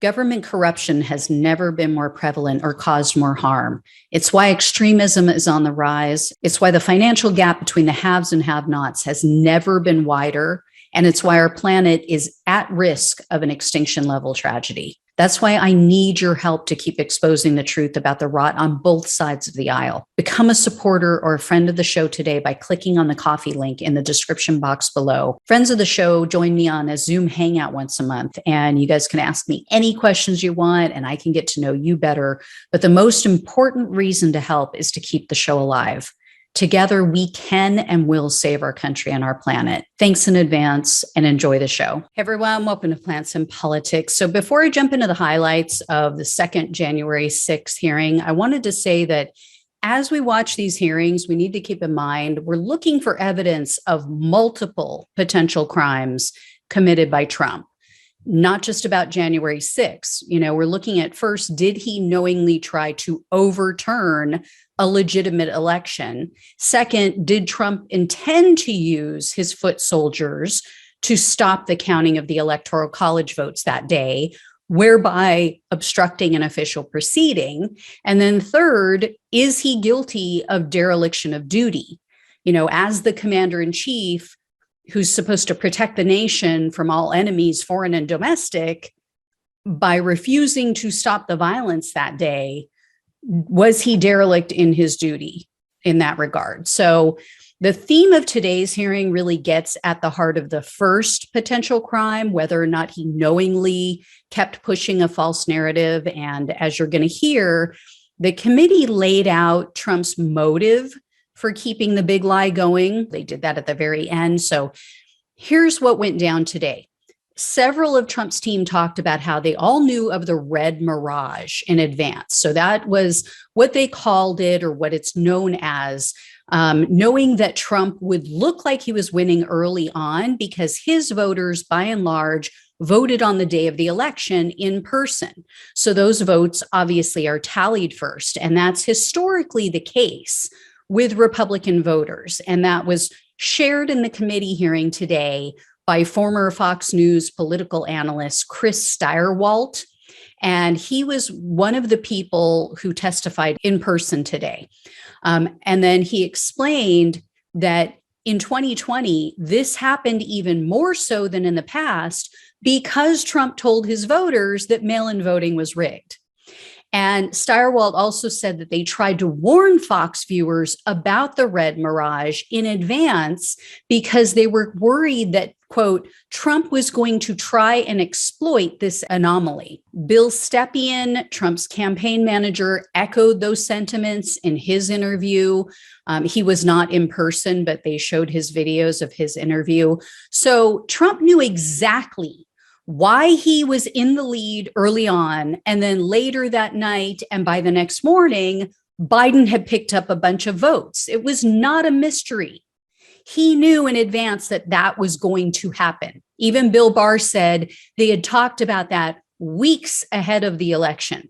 Government corruption has never been more prevalent or caused more harm. It's why extremism is on the rise. It's why the financial gap between the haves and have-nots has never been wider. And it's why our planet is at risk of an extinction level tragedy. That's why I need your help to keep exposing the truth about the rot on both sides of the aisle. Become a supporter or a friend of the show today by clicking on the coffee link in the description box below. Friends of the show join me on a Zoom hangout once a month, and you guys can ask me any questions you want, and I can get to know you better. But the most important reason to help is to keep the show alive. Together, we can and will save our country and our planet. Thanks in advance and enjoy the show. Hey everyone, welcome to Plants and Politics. So before I jump into the highlights of the second January 6th hearing, I wanted to say that as we watch these hearings, we need to keep in mind we're looking for evidence of multiple potential crimes committed by Trump. Not just about January 6th. We're looking at first, did he knowingly try to overturn a legitimate election? Second, did Trump intend to use his foot soldiers to stop the counting of the Electoral College votes that day, whereby obstructing an official proceeding? And then third, is he guilty of dereliction of duty? As the commander-in-chief, who's supposed to protect the nation from all enemies, foreign and domestic, by refusing to stop the violence that day, was he derelict in his duty in that regard? So the theme of today's hearing really gets at the heart of the first potential crime, whether or not he knowingly kept pushing a false narrative. And as you're going to hear, the committee laid out Trump's motive for keeping the big lie going. They did that at the very end. So here's what went down today. Several of Trump's team talked about how they all knew of the red mirage in advance. So that was what they called it, or what it's known as, knowing that Trump would look like he was winning early on because his voters, by and large, voted on the day of the election in person. So those votes obviously are tallied first. And that's historically the case with Republican voters. And that was shared in the committee hearing today by former Fox News political analyst Chris Steyerwalt. And he was one of the people who testified in person today. And then he explained that in 2020, this happened even more so than in the past because Trump told his voters that mail-in voting was rigged. And Steyerwalt also said that they tried to warn Fox viewers about the red mirage in advance because they were worried that, quote, Trump was going to try and exploit this anomaly. Bill Stepien, Trump's campaign manager, echoed those sentiments in his interview. He was not in person, but they showed his videos of his interview. So Trump knew exactly why he was in the lead early on, and then later that night and by the next morning, Biden had picked up a bunch of votes. It was not a mystery. He knew in advance that that was going to happen. Even Bill Barr said they had talked about that weeks ahead of the election.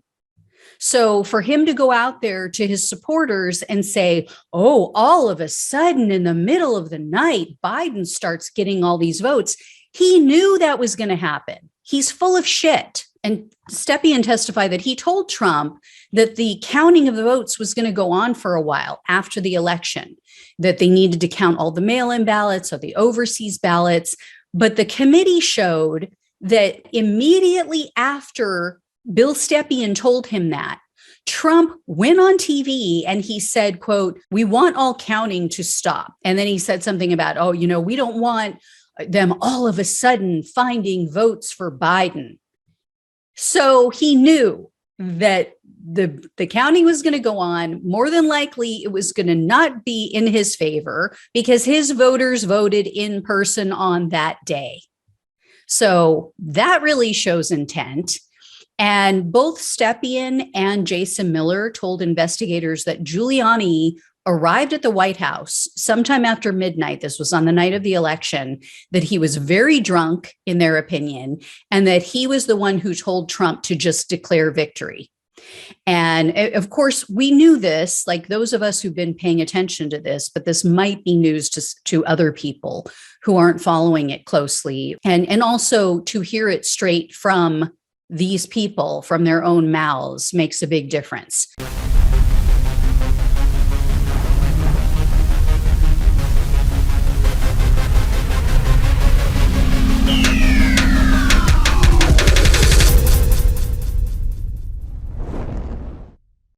So for him to go out there to his supporters and say, oh, all of a sudden in the middle of the night, Biden starts getting all these votes, he knew that was going to happen. He's full of shit. And Stepien testified that he told Trump that the counting of the votes was going to go on for a while after the election, that they needed to count all the mail-in ballots or the overseas ballots. But the committee showed that immediately after Bill Stepien told him that, Trump went on TV and he said, quote, we want all counting to stop. And then he said something about, oh, we don't want them all of a sudden finding votes for Biden. So he knew that the counting was going to go on. More than likely, it was going to not be in his favor because his voters voted in person on that day. So that really shows intent. And both Stepien and Jason Miller told investigators that Giuliani arrived at the White House sometime after midnight. This was on the night of the election, that he was very drunk, in their opinion, and that he was the one who told Trump to just declare victory. And of course, we knew this, like those of us who've been paying attention to this, but this might be news to other people who aren't following it closely. And also to hear it straight from these people from their own mouths makes a big difference.